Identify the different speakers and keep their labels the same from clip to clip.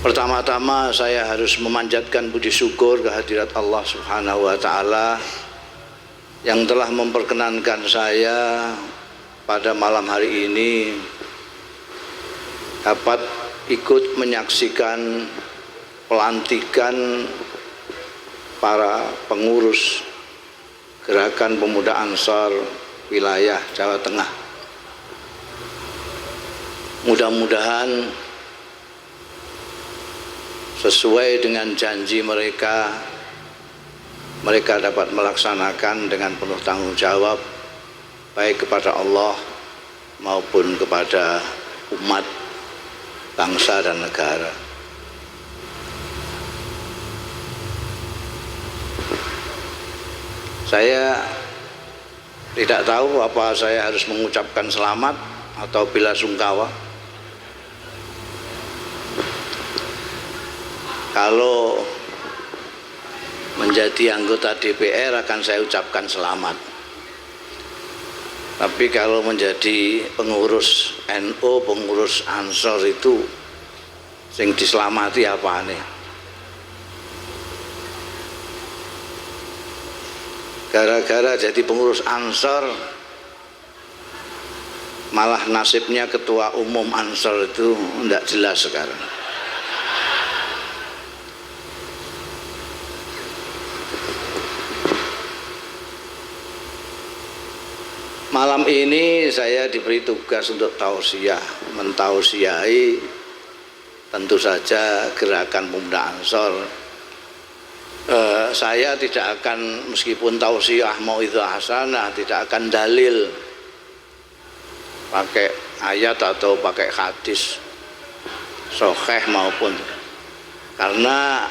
Speaker 1: Pertama-tama saya harus memanjatkan puji syukur kehadirat Allah Subhanahu wa taala yang telah memperkenankan saya pada malam hari ini dapat ikut menyaksikan pelantikan para pengurus Gerakan Pemuda Ansor wilayah Jawa Tengah. Mudah-mudahan sesuai dengan janji mereka dapat melaksanakan dengan penuh tanggung jawab baik kepada Allah maupun kepada umat, bangsa dan negara. Saya tidak tahu apa saya harus mengucapkan selamat atau bela sungkawa. Kalau menjadi anggota DPR akan saya ucapkan selamat. Tapi kalau menjadi pengurus NU, pengurus Ansor itu sing diselamati apane? Gara-gara jadi pengurus Ansor malah nasibnya ketua umum Ansor itu tidak jelas sekarang. Malam ini saya diberi tugas untuk tausiah, mentausiahi tentu saja Gerakan Pemuda Ansor. Saya tidak akan, meskipun tausiah mau'izah hasanah, tidak akan dalil pakai ayat atau pakai hadis sahih maupun, karena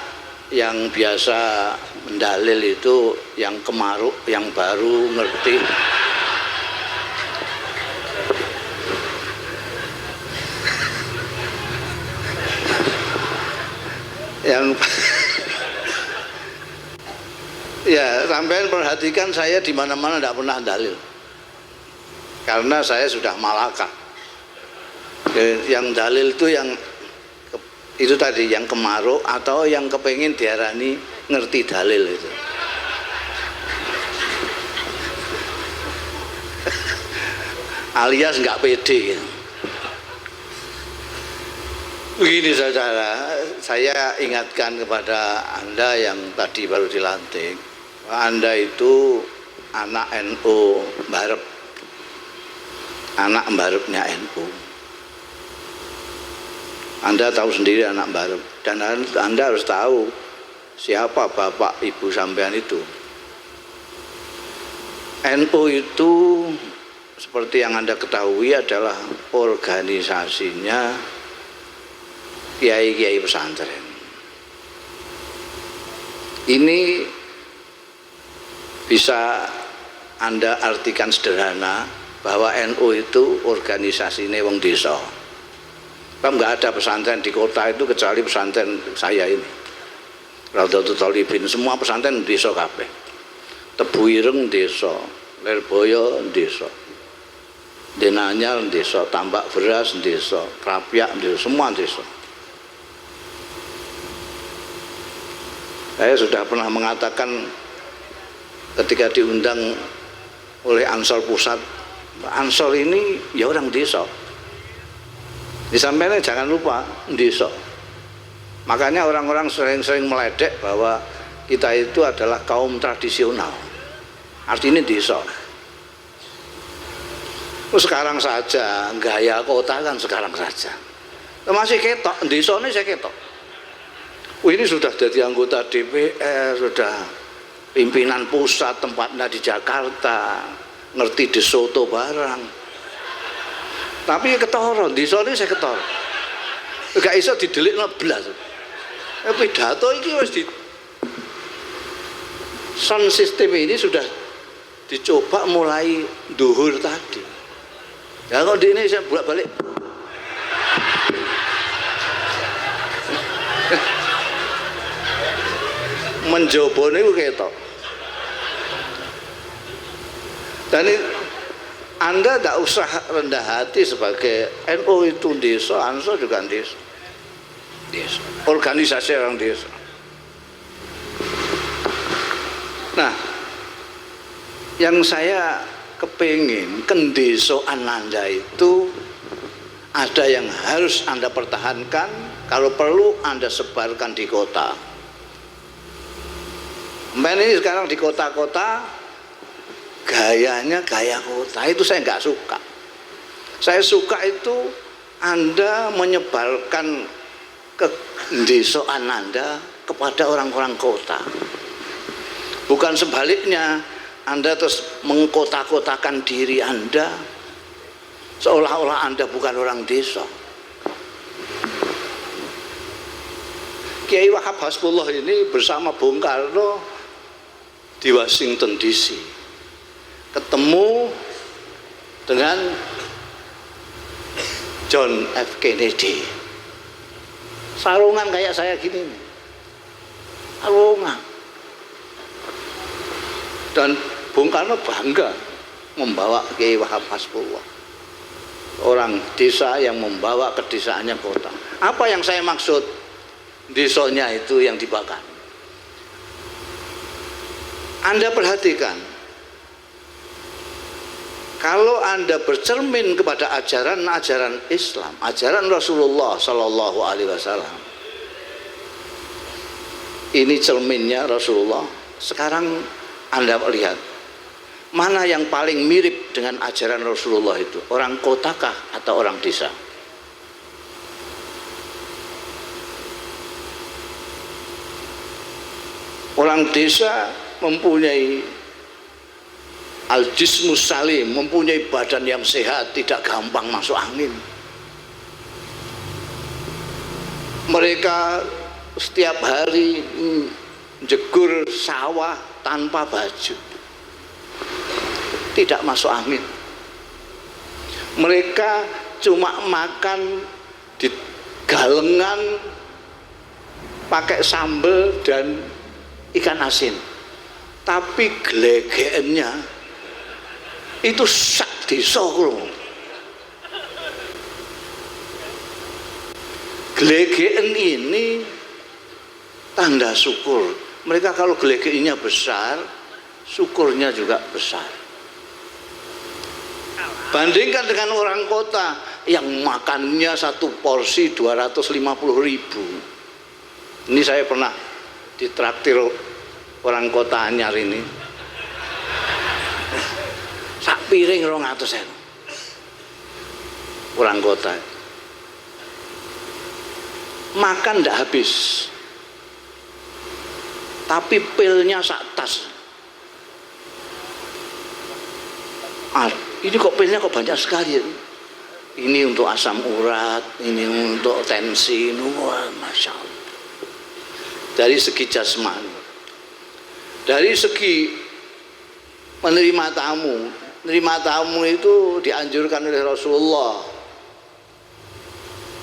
Speaker 1: yang biasa mendalil itu yang kemaruk, yang baru ngerti. Yang ya, sampai perhatikan saya di mana-mana tidak pernah dalil, karena saya sudah malaka. Yang dalil itu yang itu tadi, yang kemaruk atau yang kepengin diarani ngerti dalil itu. Alias nggak pede gitu. Begini saudara, saya ingatkan kepada Anda yang tadi baru dilantik, Anda itu anak NU Mbarep, anak Mbarepnya NU. Anda tahu sendiri anak Mbarep, dan Anda harus tahu siapa bapak ibu sampean itu. NU itu seperti yang Anda ketahui adalah organisasinya kiai-kiai pesantren. Ini bisa Anda artikan sederhana bahwa NU itu organisasinya wong desa. Kan nggak ada pesantren di kota itu kecuali pesantren saya ini, Raudhatul Thalibin. Semua pesantren desa kabeh. Tebu Ireng desa, Lirboyo desa, Denanyar desa, Tambak Beras desa, Krapyak desa, semua desa. Saya sudah pernah mengatakan ketika diundang oleh Ansor Pusat, Ansor ini ya orang desa. Disampaikan jangan lupa desa. Makanya orang-orang sering-sering meledek bahwa kita itu adalah kaum tradisional. Artinya desa. Sekarang saja gaya kota kan sekarang saja. Masih ketok, desa ini saya ketok. Ini sudah jadi anggota DPR, sudah pimpinan pusat, tempatnya di Jakarta, ngerti di soto barang. Tapi ketoro, di sini saya ketoro. Gak iso didelikno blas. Pidato ini harus di sound system ini sudah dicoba mulai duhur tadi. Ya kalau di ini saya bolak-balik. Menjobone ku ketok. Dan Anda tidak usah rendah hati sebagai NU itu desa, Ansor juga desa. desa, organisasi orang desa. Nah, yang saya kepingin kendesoan Anda itu ada yang harus Anda pertahankan, kalau perlu Anda sebarkan di kota. Ini sekarang di kota-kota gayanya gaya kota, itu saya nggak suka. Saya suka itu Anda menyebarkan kendesoan Anda kepada orang-orang kota. Bukan sebaliknya, Anda terus mengkota-kotakan diri Anda seolah-olah Anda bukan orang desa. Kiai Wahab Hasbullah ini bersama Bung Karno di Washington DC ketemu dengan John F. Kennedy, sarungan kayak saya gini, sarungan. Dan Bung Karno bangga membawa Kiai Wahab Hasbullah, orang desa yang membawa kedesaannya kota. Apa yang saya maksud? Desanya itu yang dibakar. Anda perhatikan, kalau Anda bercermin kepada ajaran-ajaran Islam, ajaran Rasulullah Sallallahu Alaihi Wasallam, ini cerminnya Rasulullah. Sekarang Anda lihat, mana yang paling mirip dengan ajaran Rasulullah itu? Orang kotakah atau orang desa? Orang desa mempunyai al-jismus salim, mempunyai badan yang sehat, tidak gampang masuk angin. Mereka setiap hari jegur sawah tanpa baju, tidak masuk angin. Mereka cuma makan di galengan pakai sambal dan ikan asin, tapi glegeennya itu sak desa loh. Glegeen ini tanda syukur. Mereka kalau glegeennya besar, syukurnya juga besar. Bandingkan dengan orang kota yang makannya satu porsi 250.000. Ini saya pernah ditraktir orang kota Anyar ini, sak piring 200.000. Orang kota makan ndak habis, tapi pilnya sak tas. Ini kok pilnya kok banyak sekali. Ini untuk asam urat, ini untuk tensi. Wah, Masya Allah. Dari segi jasmani, dari segi menerima tamu itu dianjurkan oleh Rasulullah.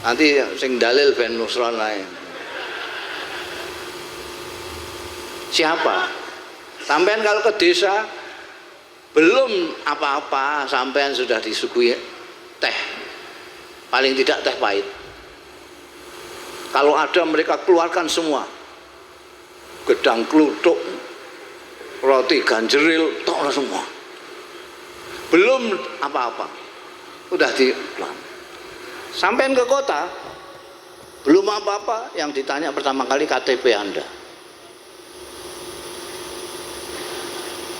Speaker 1: Nanti sing dalil ben nusron lain. Siapa? Sampean kalau ke desa belum apa-apa, sampean sudah disuguhi teh, paling tidak teh pahit. Kalau ada mereka keluarkan semua, gedang kluthuk, roti ganjeril, tok semua. Belum apa-apa, udah di sampean ke kota, belum apa-apa, yang ditanya pertama kali KTP Anda.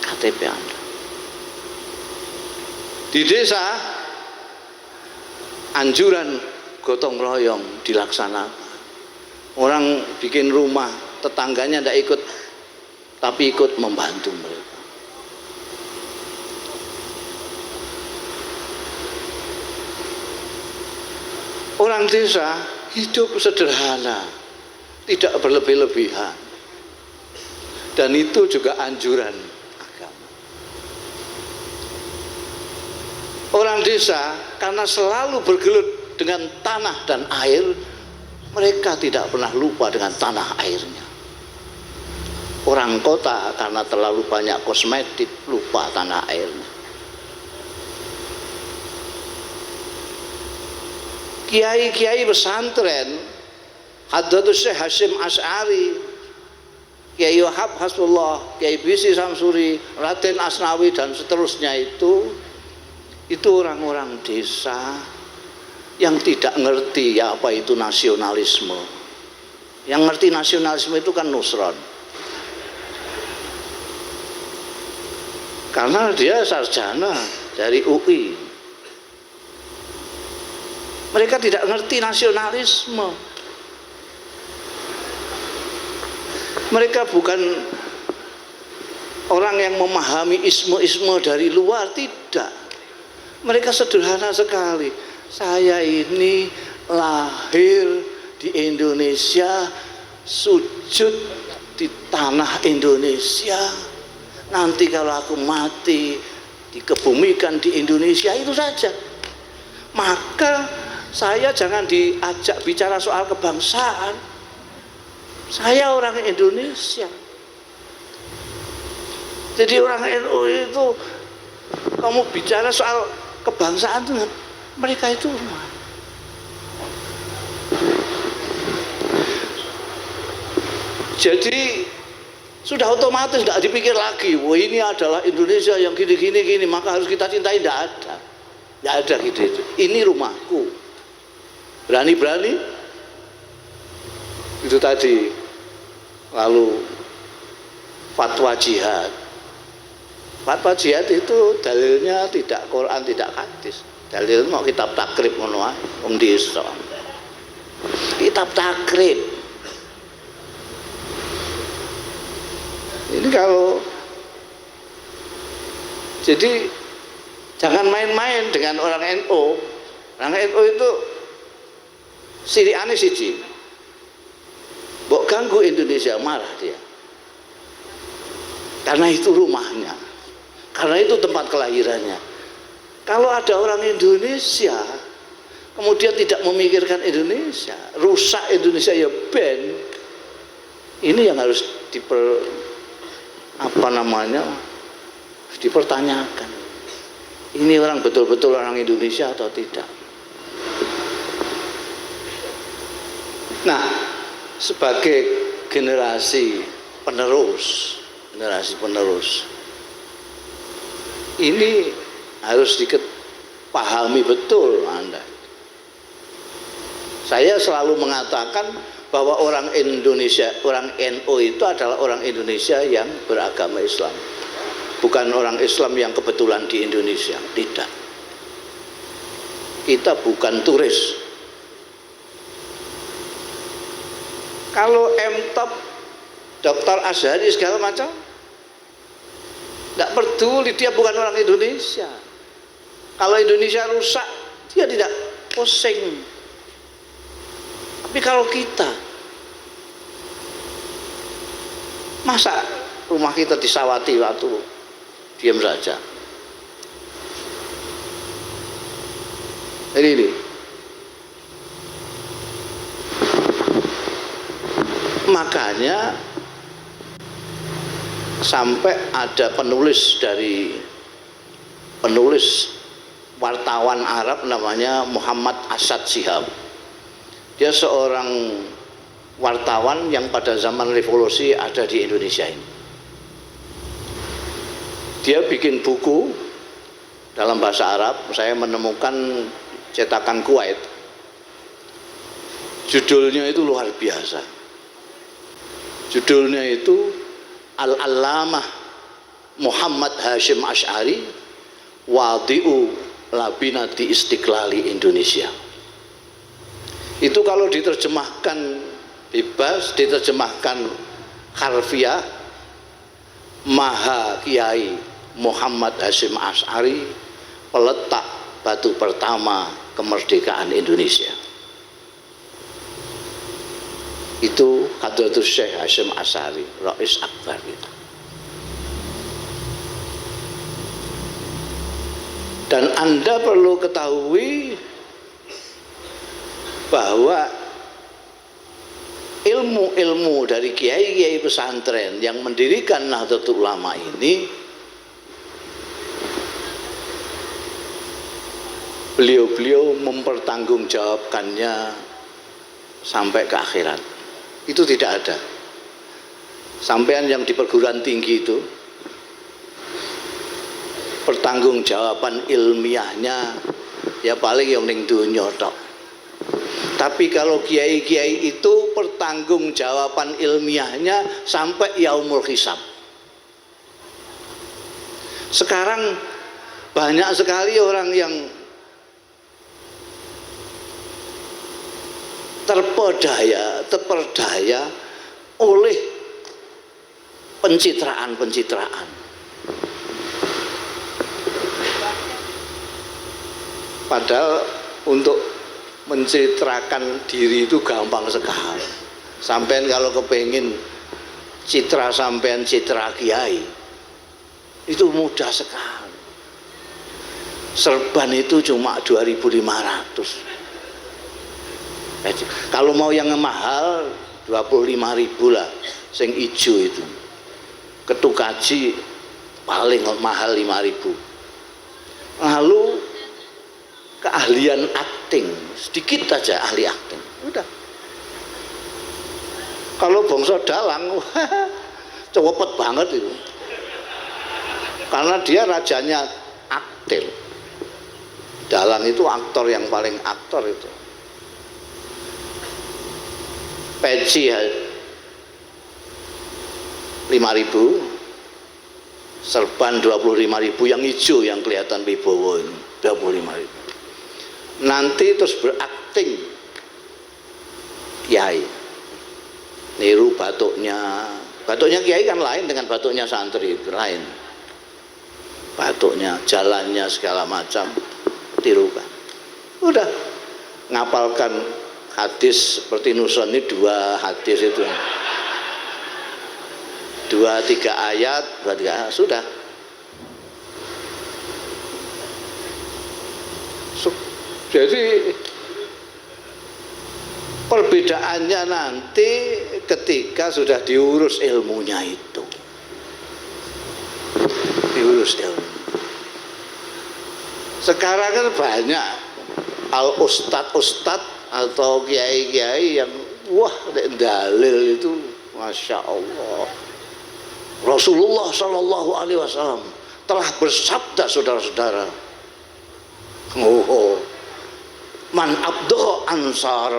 Speaker 1: KTP Anda. Di desa anjuran gotong royong dilaksanakan. Orang bikin rumah, tetangganya tidak ikut, tapi ikut membantu mereka. Orang desa hidup sederhana, tidak berlebih-lebihan, dan itu juga anjuran agama. Orang desa karena selalu bergelut dengan tanah dan air, mereka tidak pernah lupa dengan tanah airnya. Orang kota karena terlalu banyak kosmetik, lupa tanah airnya. Kiai-kiai pesantren Hadratus Syekh Hasyim Asy'ari, Kiai Wahab Hasbullah, Kiai Bisi Samsuri, Raden Asnawi dan seterusnya itu orang-orang desa yang tidak ngerti ya apa itu nasionalisme. Yang ngerti nasionalisme itu kan Nusron. Karena dia sarjana dari UI. Mereka tidak ngerti nasionalisme. Mereka bukan orang yang memahami isme-isme dari luar, tidak. Mereka sederhana sekali. Saya ini lahir di Indonesia, sujud di tanah Indonesia. Nanti kalau aku mati, dikebumikan di Indonesia, itu saja. Maka saya jangan diajak bicara soal kebangsaan. Saya orang Indonesia. Jadi orang NU itu kamu bicara soal kebangsaan itu mereka itu rumah. Jadi sudah otomatis tidak dipikir lagi. Wah ini adalah Indonesia yang gini maka harus kita cintai. Tidak ada. Tidak ada gitu. Ini rumahku. Berani-berani itu tadi. Lalu fatwa jihad. Fatwa jihad itu dalilnya tidak Quran, tidak hadis. Dalil mau kitab takrib ngono ae wong desa. Kitab takrib. Ini kalau jadi jangan main-main dengan orang NU. Orang NU itu sirikane siji. Mbok ganggu Indonesia marah dia. Karena itu rumahnya. Karena itu tempat kelahirannya. Kalau ada orang Indonesia kemudian tidak memikirkan Indonesia, rusak Indonesia ya ben. Ini yang harus dipertanyakan. Ini orang betul-betul orang Indonesia atau tidak? Nah, sebagai generasi penerus ini harus dipahami betul Anda. Saya selalu mengatakan bahwa orang Indonesia, orang NU itu adalah orang Indonesia yang beragama Islam, bukan orang Islam yang kebetulan di Indonesia. Tidak, kita bukan turis. Kalau M-Top, Dr. Azhari segala macam, tidak peduli, dia bukan orang Indonesia. Kalau Indonesia rusak, dia tidak pusing. Tapi kalau kita, masa rumah kita disawati waktu diam saja. Ini. Makanya sampai ada penulis wartawan Arab namanya Muhammad Asad Shihab. Dia seorang wartawan yang pada zaman revolusi ada di Indonesia ini. Dia bikin buku dalam bahasa Arab. Saya menemukan cetakan Kuwait. Judulnya itu luar biasa. Judulnya itu Al-Allamah Muhammad Hasyim Asy'ari Wadi'u Labinati Istiqlali Indonesia. Itu kalau diterjemahkan bebas, diterjemahkan harfiah, Maha Kiai Muhammad Hasyim Asy'ari, peletak batu pertama kemerdekaan Indonesia. Itu Hadratus Syekh Hasyim Asy'ari, Rais Akbar itu. Dan Anda perlu ketahui bahwa ilmu-ilmu dari kiai-kiai pesantren yang mendirikan Nahdlatul Ulama ini, beliau-beliau mempertanggungjawabkannya sampai ke akhirat. Itu tidak ada. Sampean yang di perguruan tinggi itu pertanggungjawaban ilmiahnya ya paling yang ning dunya tok. Tapi kalau kiai-kiai itu pertanggungjawaban ilmiahnya sampai yaumul hisab. Sekarang banyak sekali orang yang terperdaya oleh pencitraan. Padahal untuk mencitrakan diri itu gampang sekali. Sampean kalau kepengin citra sampean citra kiai itu mudah sekali. Serban itu cuma 2.500. Kalau mau yang mahal 25.000 lah, sing ijo itu. Ketukaji paling mahal 5.000. Lalu keahlian akting, sedikit aja ahli akting. Udah. Kalau bangsa dalang cepet banget itu. Karena dia rajanya akting. Dalang itu aktor yang paling aktor itu. Peci 5.000, serban 25.000 yang hijau yang kelihatan wibowo ini 25.000. Nanti terus berakting kiai, niru batuknya kiai kan lain dengan batuknya santri, lain. Batuknya, jalannya segala macam tirukan. Udah ngapalkan hadis seperti Nuson ini 2 hadis itu 2-3 ayat sudah. Jadi perbedaannya nanti ketika sudah diurus ilmunya itu, diurus ilmu. Sekarang kan banyak al ustad atau kiai-kiai yang wah dalil itu masya Allah. Rasulullah Shallallahu Alaihi Wasallam telah bersabda, saudara-saudara, man abdo ansar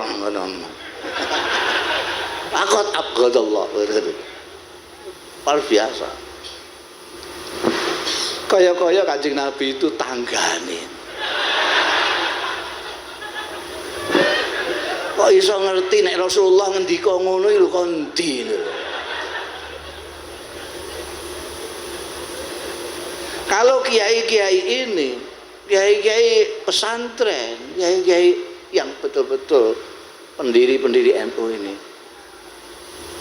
Speaker 1: akot abgadallah, luar biasa. Kaya-kaya Kanjeng Nabi itu tangganin. Kok iso ngerti nek Rasulullah ngendika ngono lho kondi lho. Kalau kiai-kiai ini, kiai-kiai pesantren, kiai-kiai yang betul-betul pendiri-pendiri NU ini,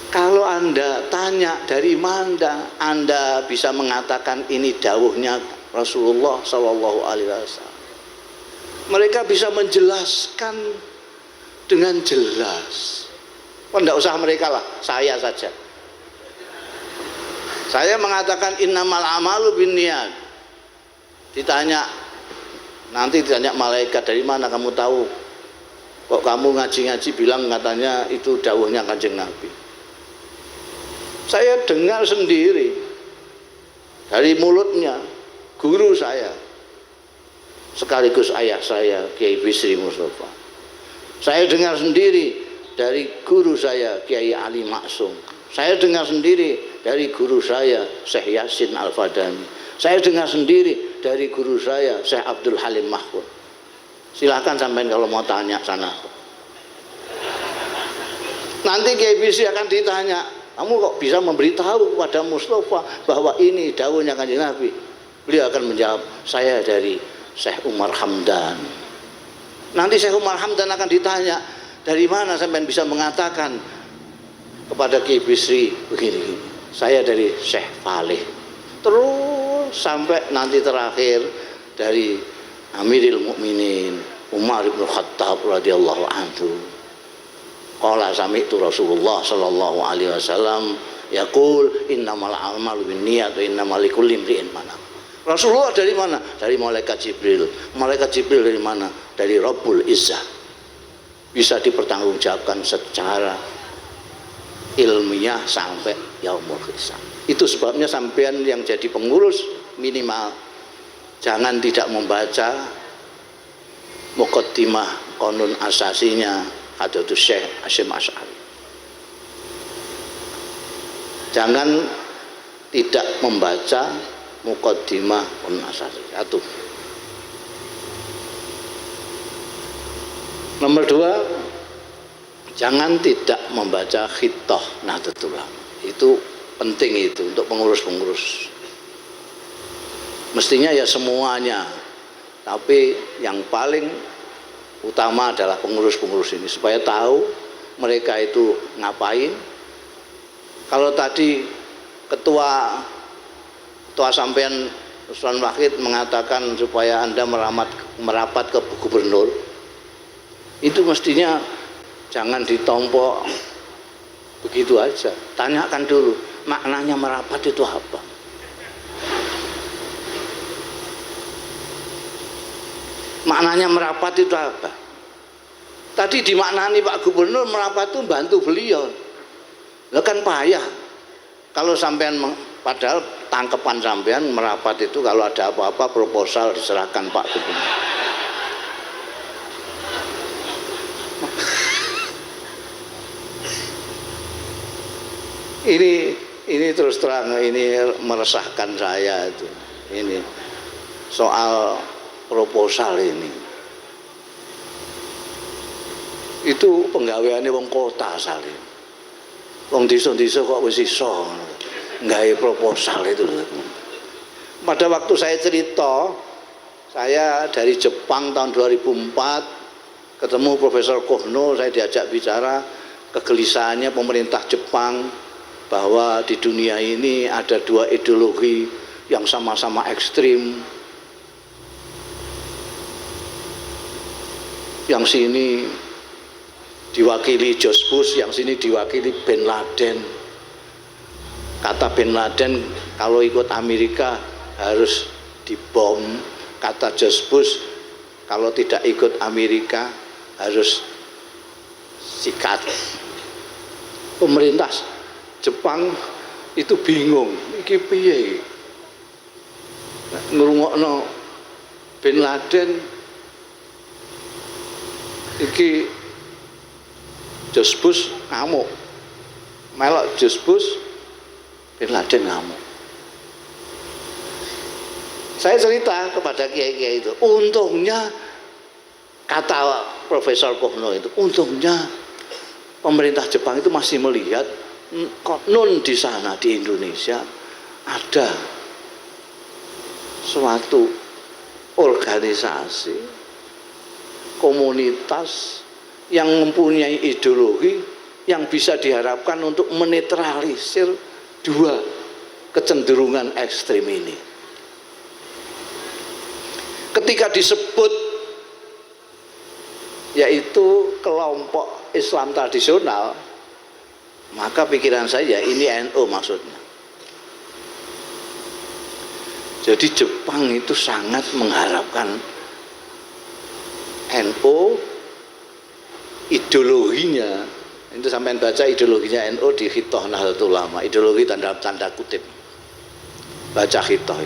Speaker 1: kalau Anda tanya dari mana Anda bisa mengatakan ini dawuhnya Rasulullah Shallallahu Alaihi Wasallam, mereka bisa menjelaskan dengan jelas. Tidak usah mereka lah, saya saja. Saya mengatakan innamal amalu binniyat. Nanti ditanya malaikat, dari mana kamu tahu? Kok kamu ngaji-ngaji bilang katanya itu dawuhnya Kanjeng Nabi. Saya dengar sendiri dari mulutnya guru saya, sekaligus ayah saya, Kiai Bisri Mustafa. Saya dengar sendiri dari guru saya, Kiai Ali Maksum. Saya dengar sendiri dari guru saya, Syekh Yasin Al-Fadani. Saya dengar sendiri dari guru saya, Syekh Abdul Halim Mahfud. Silahkan sampai kalau mau tanya sana. Nanti Kiai Bisri akan ditanya, kamu kok bisa memberitahu kepada Mustafa bahwa ini dawuhnya Kanjeng Nabi? Beliau akan menjawab, saya dari Syekh Umar Hamdan. Nanti Syekh Umar Hamdan akan ditanya, dari mana sampai bisa mengatakan kepada Kiai Bisri begini? Saya dari Syekh Faleh. Terus sampai nanti terakhir dari Amirul Mukminin Umar bin Khattab radhiyallahu anhu. Qala sami'tu Rasulullah sallallahu alaihi wasallam yaqul innamal a'malu binniyat wa innamal likulli imri'in ma nawa. Rasulullah dari mana? Dari malaikat Jibril. Malaikat Jibril dari mana? Dari Rabbul Izzah. bisa dipertanggungjawabkan secara ilmiah sampai yaumul hisab. Itu sebabnya sampean yang jadi pengurus minimal jangan tidak membaca muqaddimah qanun asasinya Hadratus Syekh Hasyim Asy'ari. Jangan tidak membaca muqaddimah qanun asasi. Satu. Nomor dua, jangan tidak membaca Khittah Nahdlatul Ulama. Itu penting itu untuk pengurus-pengurus. Mestinya ya semuanya, tapi yang paling utama adalah pengurus-pengurus ini supaya tahu mereka itu ngapain. Kalau tadi ketua sampean Usman Wahid mengatakan supaya Anda merapat ke gubernur, itu mestinya jangan ditompok begitu aja. Tanyakan dulu maknanya merapat itu apa. Maknanya merapat itu apa? Tadi dimaknani Pak Gubernur merapat itu bantu beliau. Lah kan payah. Kalau sampean padahal tangkepan sampean merapat itu kalau ada apa-apa proposal diserahkan Pak Gubernur. Ini terus terang ini meresahkan saya itu. Ini soal proposal ini. Itu penggaweane wong kota asale. Wong desa-desa kok wis iso nggawe proposal itu. Pada waktu saya cerita, saya dari Jepang tahun 2004 ketemu Profesor Kohno, saya diajak bicara kegelisahannya pemerintah Jepang bahwa di dunia ini ada dua ideologi yang sama-sama ekstrim. Yang sini diwakili George Bush, yang sini diwakili Bin Laden. Kata Bin Laden kalau ikut Amerika harus dibom. Kata George Bush kalau tidak ikut Amerika harus sikat. Pemerintah Jepang itu bingung, iki piye ngrungokno Bin Laden iki George Bush ngamuk, melok George Bush, Bin Laden ngamuk. Saya cerita kepada kiai-kiai itu, untungnya kata Profesor Kohno itu, untungnya pemerintah Jepang itu masih melihat nun di sana di Indonesia ada suatu organisasi komunitas yang mempunyai ideologi yang bisa diharapkan untuk menetralisir dua kecenderungan ekstrim ini. Ketika disebut yaitu kelompok Islam tradisional, maka pikiran saya ini NU maksudnya. Jadi Jepang itu sangat mengharapkan NU, ideologinya. Itu sampai baca ideologinya NU di Khittah Nahdlatul Ulama, ideologi tanda kutip. Baca Khittah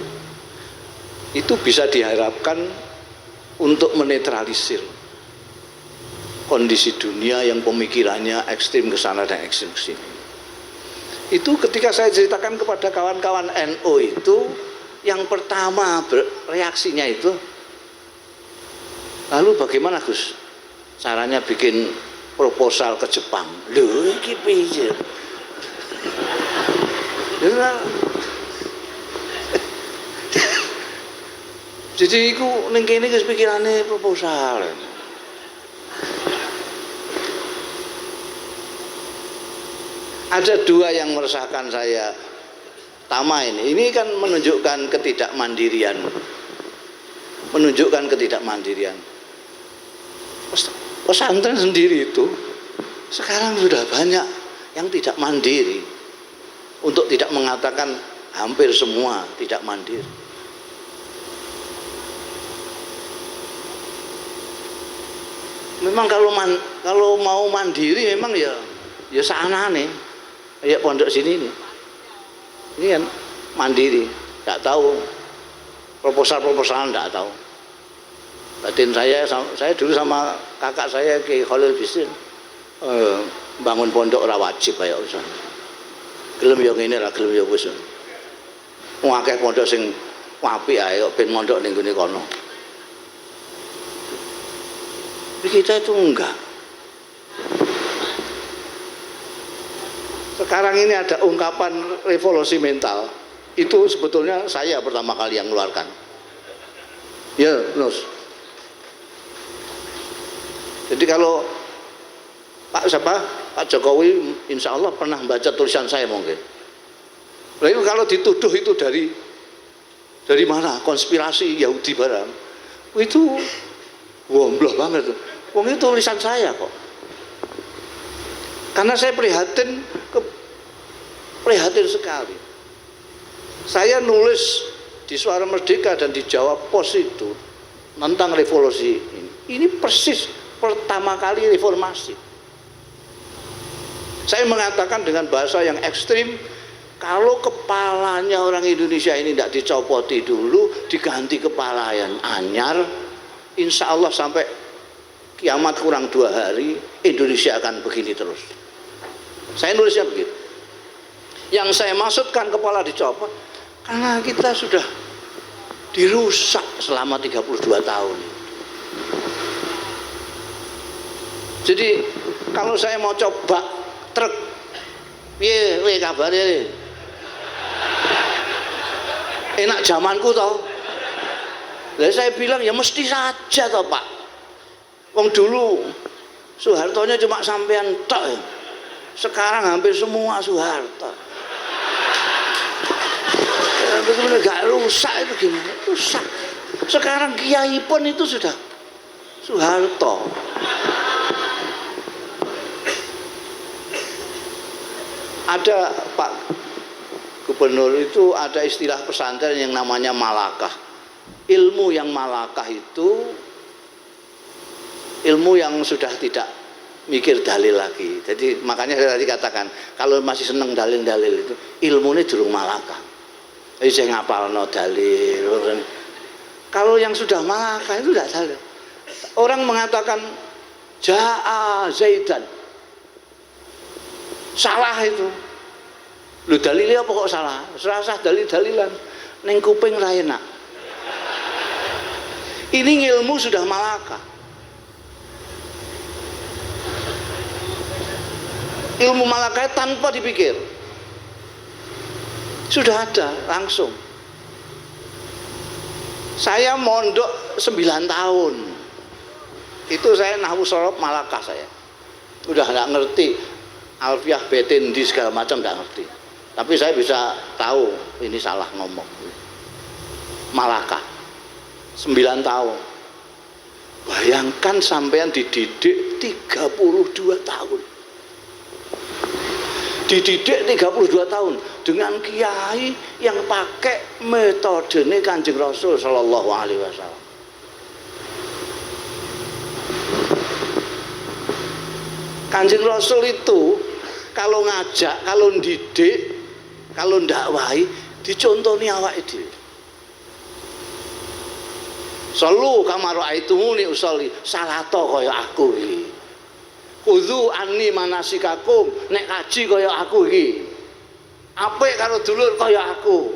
Speaker 1: itu bisa diharapkan untuk menetralisir kondisi dunia yang pemikirannya ekstrim ke sana dan ekstrim ke sini. Itu ketika saya ceritakan kepada kawan-kawan NU itu, yang pertama reaksinya itu, lalu bagaimana Gus caranya bikin proposal ke Jepang? Lho iki piye? Jadi iku ning kene Gus pikirane proposal. Ada dua yang meresahkan saya. Pertama ini kan menunjukkan ketidakmandirian. Pesantren sendiri itu sekarang sudah banyak yang tidak mandiri. Untuk tidak mengatakan hampir semua tidak mandiri. Memang kalau mau mandiri memang ya seanane kayak pondok sini nih. Ini kan mandiri, nggak tahu proposal nggak tahu. Batin saya dulu sama kakak saya Ki Khalil Bisrin bangun pondok ora wajib kaya usah. Gelem yo ngene ra gelem yo wis. Wong akeh pondok sing apik ae kok ben mondok ning gone kono. Kita itu enggak. Sekarang ini ada ungkapan revolusi mental. Itu sebetulnya saya pertama kali yang mengeluarkan. Ya, Nus. Jadi kalau Pak Jokowi insya Allah pernah baca tulisan saya mungkin. Lalu kalau dituduh itu dari mana? Konspirasi Yahudi barang. Itu gombloh banget. Wong itu tulisan saya kok. Karena saya prihatin sekali. Saya nulis di Suara Merdeka dan di Jawa Pos itu tentang revolusi ini. Ini persis pertama kali reformasi. Saya mengatakan dengan bahasa yang ekstrim, kalau kepalanya orang Indonesia ini tidak dicopoti dulu, diganti kepala yang anyar, insya Allah sampai kiamat kurang 2 hari, Indonesia akan begini terus. Saya nulisnya begitu. Yang saya maksudkan kepala dicopot, karena kita sudah dirusak selama 32 tahun. Jadi kalau saya mau coba truk, piye kabare? Enak zamanku toh. Lah saya bilang ya mesti saja toh Pak. Wong dulu Soehartonya cuma sampean tok ya. Sekarang hampir semua Soeharto. Benar-benar gak rusak itu gimana? Rusak. Sekarang kiai pun itu sudah Soeharto. Ada Pak Gubernur itu ada istilah pesantren yang namanya malakah. Ilmu yang malakah itu ilmu yang sudah tidak mikir dalil lagi. Jadi makanya saya tadi katakan kalau masih seneng dalil-dalil itu ilmunya durung malakah. Jadi saya ngapalno dalil. Kalau yang sudah malakah itu tidak dalil. Orang mengatakan Ja'a Zaidan, salah itu. Lu dalilnya apa kok salah? Serasa dalil-dalilan ning kuping ra enak. Ini ilmu sudah malakah. Ilmu malakah tanpa dipikir. Sudah ada langsung. Saya mondok 9 tahun. Itu saya nahwu sorob malakah saya. Udah enggak ngerti alfiah betin di segala macam enggak ngerti. Tapi saya bisa tahu ini salah ngomong. Malakah 9 tahun. Bayangkan sampean dididik 32 tahun. Dididik 32 tahun dengan kiai yang pakai metodenya Kanjeng Rasul sallallahu alaihi wasallam. Kanjeng Rasul itu kalau ngajak, kalau didik, kalau ndakwahi dicontoni awake dhewe. Sallu kama raaitumuni usolli, salato kaya aku iki. Khudzu anni manasikakum, nek kaji kaya aku iki. Apik karo dulur kaya aku.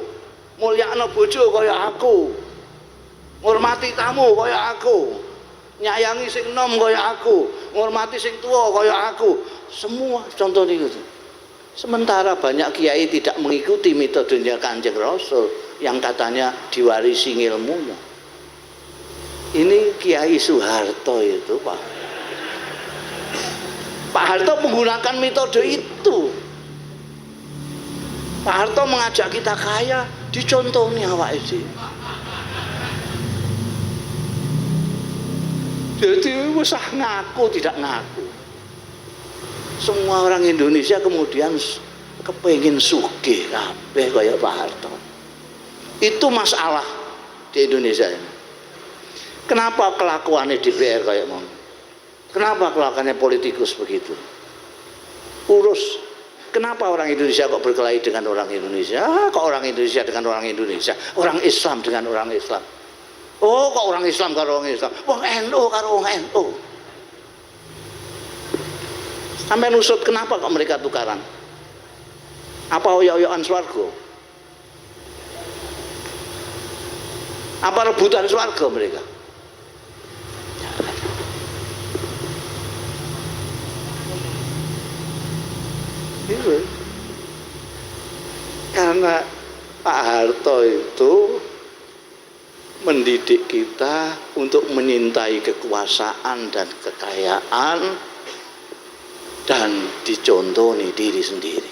Speaker 1: Mulyakno bojo kaya aku. Ngurmati tamu kaya aku. Nyayangi sing enom kaya aku, ngurmati sing tua kaya aku. Semua contoh itu. Sementara banyak kiai tidak mengikuti metodenya Kanjeng Rasul yang katanya diwarisi ilmunya. Ini Kiai Soeharto itu, Pak. Pak Harto menggunakan metode itu. Pak Harto mengajak kita kaya, dicontohnya awake dhewe. Jadi usah ngaku tidak ngaku. Semua orang Indonesia kemudian kepengin sugih kabeh kaya Pak Harto. Itu masalah di Indonesia ini. Kenapa kelakuannya DPR kayak mau? Kenapa kelakuannya politikus begitu? Urus. Kenapa orang Indonesia kok berkelahi dengan orang Indonesia? Kok orang Indonesia dengan orang Indonesia? Orang Islam dengan orang Islam. Oh, kok orang Islam karo orang Islam? Wong NU karo wong NU. Sampai nusut kenapa kok mereka tukaran? Apa oyok-oyokan swarga? Apa rebutan swarga mereka? Karena Pak Harto itu mendidik kita untuk menyintai kekuasaan dan kekayaan dan dicontoni diri sendiri.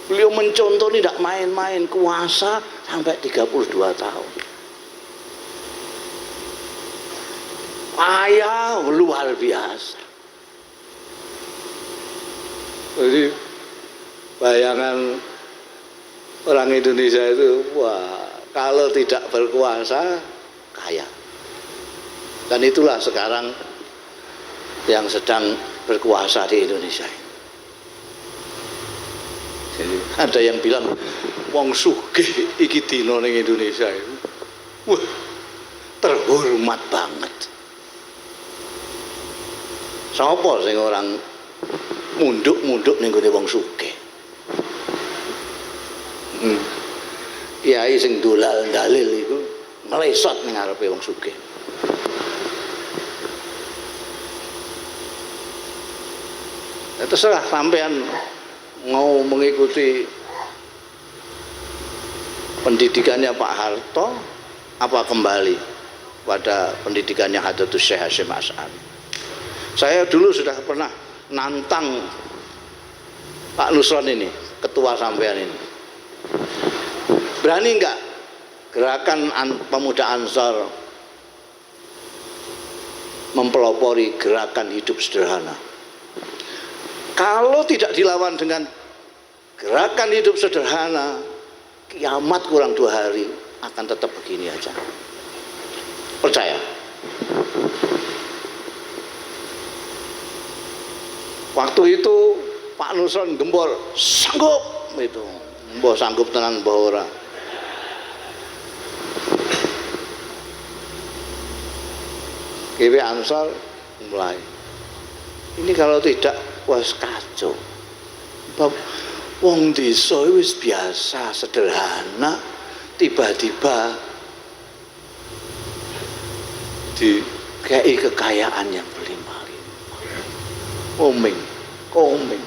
Speaker 1: Beliau mencontoni tidak main-main, kuasa sampai 32 tahun. Ayah luar biasa. Jadi bayangan orang Indonesia itu, wah, kalau tidak berkuasa kaya. Dan itulah sekarang yang sedang berkuasa di Indonesia. Jadi ada yang bilang wong sugih iki dina ning Indonesia itu, wah, terhormat banget. Sapa sing orang munduk-munduk ning gone wong sugih? Kiai sing dolal dalil iku nglesot ning ngarepe wong sugih. Terserah sampean mau mengikuti pendidikannya Pak Harto apa kembali pada pendidikannya Hadratus Syekh Hasyim Asy'ari. Saya dulu sudah pernah nantang Pak Nusron ini, ketua sampean ini. Berani enggak gerakan pemuda Ansor mempelopori gerakan hidup sederhana? Kalau tidak dilawan dengan gerakan hidup sederhana, kiamat kurang 2 hari akan tetap begini aja. Percaya. Waktu itu Pak Nusron gembor sanggup itu, mbah sanggup tenan mbah ora. GW Ansor mulai. Ini kalau tidak was kacau. Wong desa wis biasa sederhana, tiba-tiba dikei kekayaan yang berlimpah-limpah. Komeng.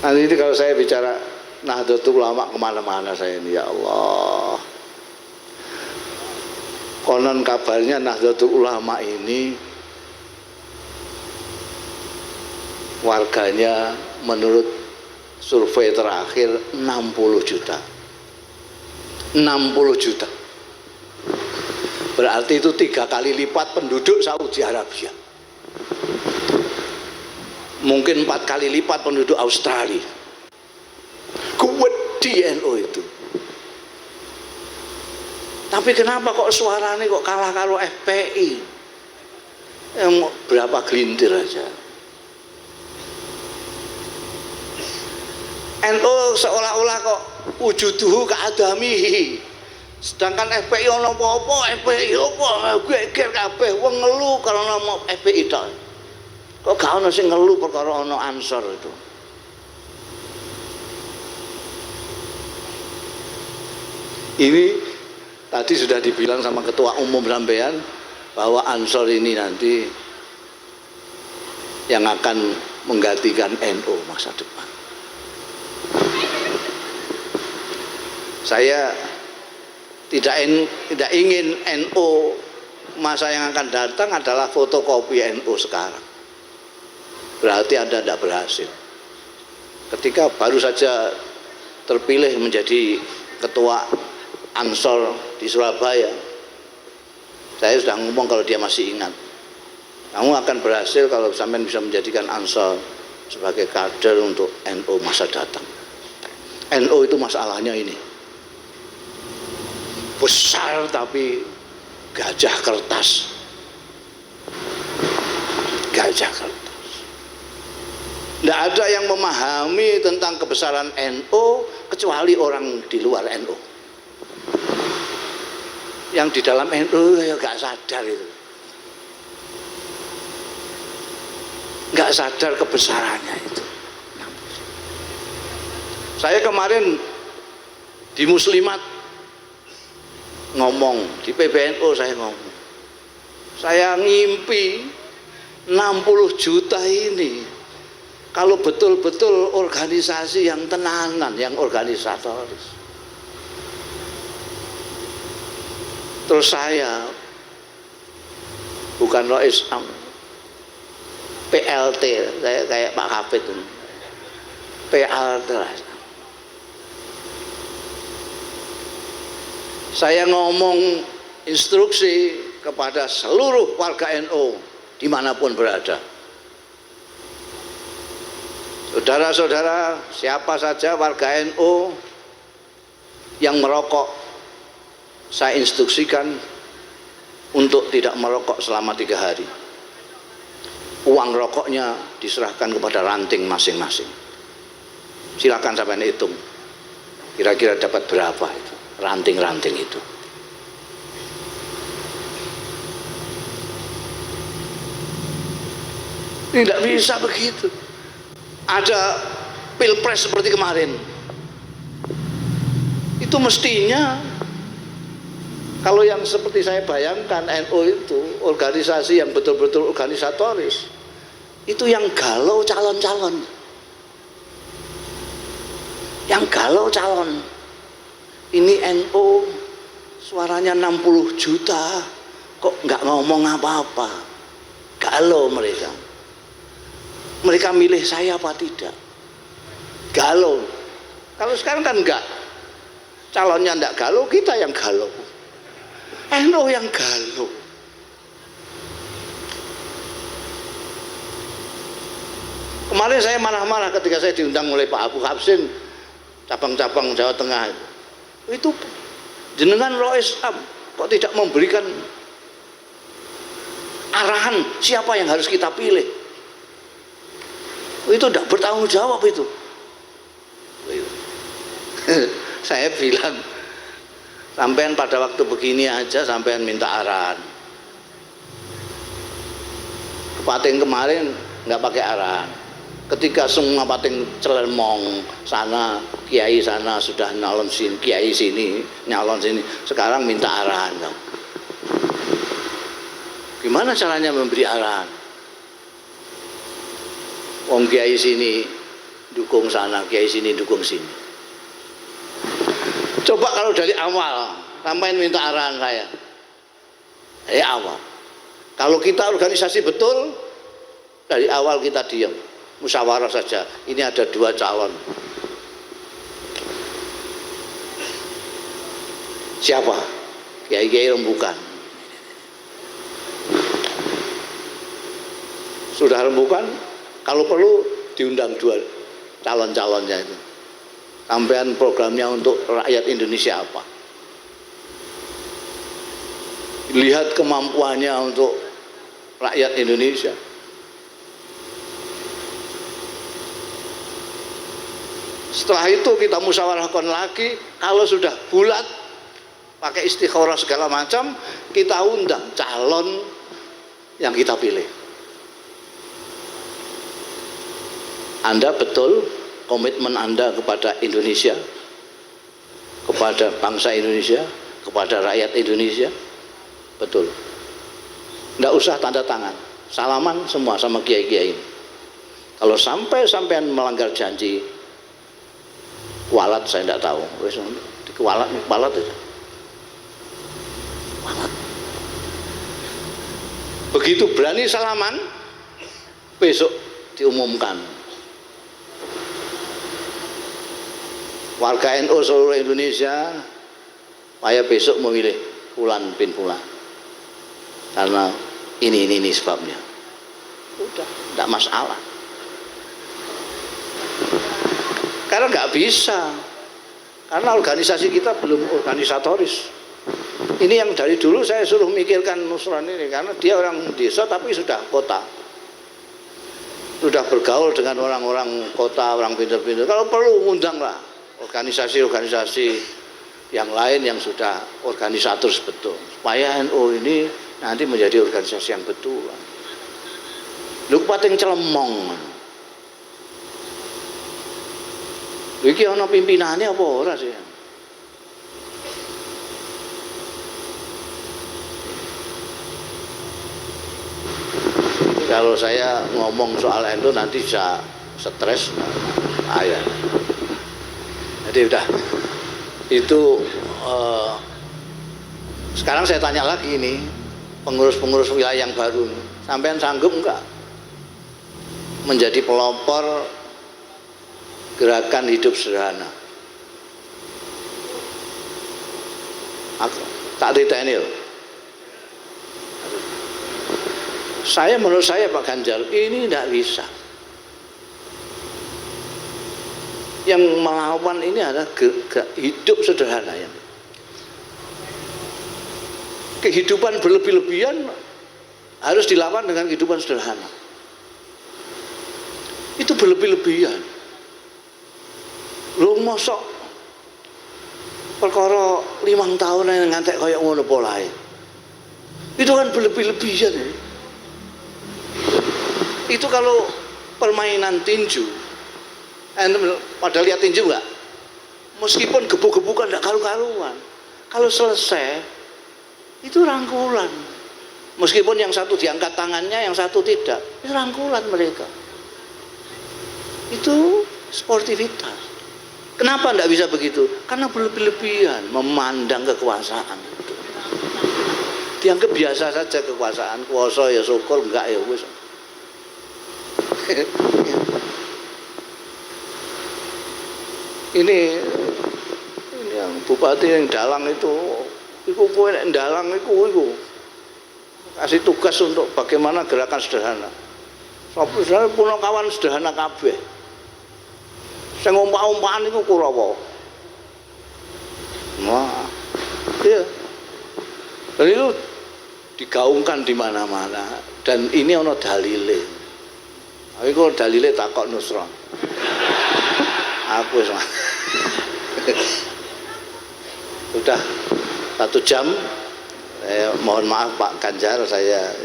Speaker 1: Nanti ini kalau saya bicara Nahdlatul Ulama kemana-mana saya ini, ya Allah. Konon kabarnya Nahdlatul Ulama ini warganya menurut survei terakhir 60 juta. 60 juta. Berarti itu 3 kali lipat penduduk Saudi Arabia. Mungkin 4 kali lipat penduduk Australia. Kuat di NU itu. Tapi kenapa kok suaranya kok kalah kalau FPI? Yang berapa gelintir aja. NU seolah-olah kok wujuduhu keadamihi. Sedangkan FPI ono apa-apa, FPI apa geger kabeh wong ngelu karena mau FPI tok. Kok gak ono sing ngelu perkara ono Ansor itu. Ini tadi sudah dibilang sama ketua umum sampean bahwa Ansor ini nanti yang akan menggantikan NU masa depan. Saya tidak ingin NU masa yang akan datang adalah fotokopi NU sekarang. Berarti Anda tidak berhasil. Ketika baru saja terpilih menjadi ketua Ansor di Surabaya, saya sudah ngomong kalau dia masih ingat, kamu akan berhasil kalau sampai bisa menjadikan Ansor sebagai kader untuk NU masa datang. NU itu masalahnya ini, besar tapi gajah kertas. Gajah kertas. Tidak ada yang memahami tentang kebesaran NU kecuali orang di luar NU. Yang di dalam NU ya gak sadar itu. Gak sadar kebesarannya itu. Saya kemarin di Muslimat ngomong, di PBNU saya ngomong. Saya ngimpi 60 juta ini kalau betul-betul organisasi yang tenanan, yang organisatoris. Terus saya bukan Rois Am, PLT, saya kayak Pak Hafid ini. PLT. Saya ngomong instruksi kepada seluruh warga NU dimanapun berada. Saudara-saudara, siapa saja warga NU yang merokok, saya instruksikan untuk tidak merokok selama 3 hari. Uang rokoknya diserahkan kepada ranting masing-masing. Silakan sampai hitung. Kira-kira dapat berapa itu ranting-ranting itu. Tidak bisa begitu. Ada pilpres seperti kemarin. Itu mestinya kalau yang seperti saya bayangkan NU itu organisasi yang betul-betul organisatoris, itu yang galau calon-calon. Yang galau calon. Ini NU suaranya 60 juta kok nggak ngomong apa-apa. Galau mereka. Mereka milih saya apa tidak? Galau. Kalau sekarang kan enggak. Calonnya enggak galau, kita yang galau. NU yang galau. Kemarin saya marah-marah ketika saya diundang oleh Pak Abu Hafsin, cabang-cabang Jawa Tengah. Itu jenengan Rois Am kok tidak memberikan arahan siapa yang harus kita pilih? Itu tidak bertanggung jawab itu. Saya bilang, sampean pada waktu begini aja sampean minta arahan. Pating kemarin nggak pakai arahan. Ketika semua pating celemong sana, kiai sana sudah nyalon sini, kiai sini nyalon sini, sekarang minta arahan. Gimana caranya memberi arahan? Wong kiai sini dukung sana, kiai sini dukung sini. Coba kalau dari awal sampai minta arahan saya. Dari awal. Kalau kita organisasi betul, dari awal kita diam, musyawarah saja. Ini ada 2 calon. Siapa? Kiai-kiai rembukan. Sudah rembukan, kalau perlu diundang 2 calon-calonnya itu. Sampean programnya untuk rakyat Indonesia apa? Lihat kemampuannya untuk rakyat Indonesia. Setelah itu kita musyawarahkan lagi. Kalau sudah bulat, pakai istikharah segala macam, kita undang calon yang kita pilih. Anda betul komitmen Anda kepada Indonesia, kepada bangsa Indonesia, kepada rakyat Indonesia? Betul. Tidak usah tanda tangan, salaman semua sama kiai-kiai. Kalau sampai-sampai melanggar janji, kualat saya tidak tahu. Kualat itu. Kualat. Begitu berani salaman, besok diumumkan. Warga NU seluruh Indonesia, saya besok memilih Fulan bin Fulan karena ini sebabnya. Udah, tidak masalah. Karena nggak bisa, karena organisasi kita belum organisatoris. Ini yang dari dulu saya suruh mikirkan Nusron ini, karena dia orang desa tapi sudah kota, sudah bergaul dengan orang-orang kota, orang pintar-pintar. Kalau perlu undanglah organisasi-organisasi yang lain yang sudah organisator betul, supaya NU ini nanti menjadi organisasi yang betul. Lu pating celemong. Iki ana pimpinannya apa ora sih? Kalau saya ngomong soal NU nanti bisa stres, ayah. Jadi udah itu sekarang saya tanya lagi ini pengurus-pengurus wilayah yang baru, sampean sanggup enggak menjadi pelopor gerakan hidup sederhana? Aku tak ditanya loh. Menurut saya Pak Ganjar ini tidak bisa. Yang melawan ini adalah hidup sederhana ya. Kehidupan berlebih-lebihan harus dilawan dengan kehidupan sederhana. Itu berlebih-lebihan. Lu mosok perkara 5 tahun yang ngantek kayak ngono polahe. Itu kan berlebih-lebihan ya. Itu kalau permainan tinju, pada lihat tinju enggak? Meskipun gebuk-gebukan enggak karu-karuan, kalau selesai itu rangkulan. Meskipun yang satu diangkat tangannya, yang satu tidak, itu rangkulan mereka. Itu sportivitas. Kenapa enggak bisa begitu? Karena berlebih-lebihan memandang kekuasaan. Dianggap biasa saja kekuasaan, kuasa ya syukur, enggak ya wis. Ini yang bupati yang Dalang itu kowe nek Dalang iku kasih tugas untuk bagaimana gerakan sederhana. Sapa sederhana puno kawan sederhana kabeh. Sing ompak-ompakan iku Kurawa. Wah. Iya. Dan itu digaungkan di mana-mana dan ini ono dalile. Aku dalile takok Nusron. Aku sama. Sudah 1 jam. Mohon maaf Pak Ganjar, saya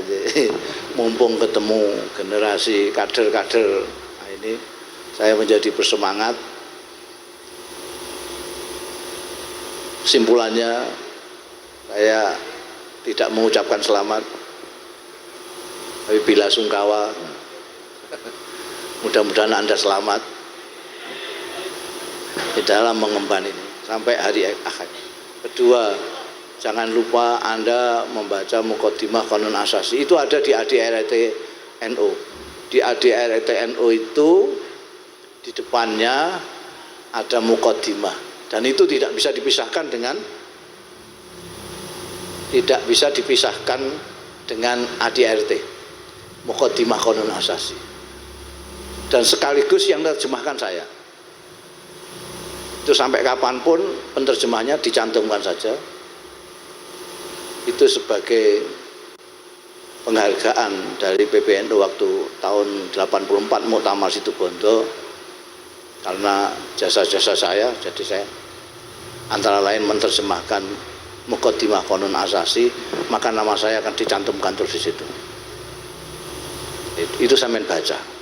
Speaker 1: mumpung ketemu generasi kader-kader ini, saya menjadi bersemangat. Simpulannya, saya tidak mengucapkan selamat, tapi bila sungkawa. Mudah-mudahan Anda selamat di dalam mengemban ini sampai hari akhir. Kedua, jangan lupa Anda membaca Muqaddimah Qanun Asasi. Itu ada di ADRT NU. Di ADRT NU itu di depannya ada Muqaddimah, dan itu tidak bisa dipisahkan dengan ADRT Muqaddimah Qanun Asasi. Dan sekaligus yang terjemahkan saya. Itu sampai kapanpun penerjemahnya dicantumkan saja. Itu sebagai penghargaan dari PBNU waktu tahun 84 Muktamar Situbondo, karena jasa-jasa saya. Jadi saya antara lain menerjemahkan Muqaddimah Qanun Asasi, maka nama saya akan dicantumkan terus di situ. Itu sampean baca.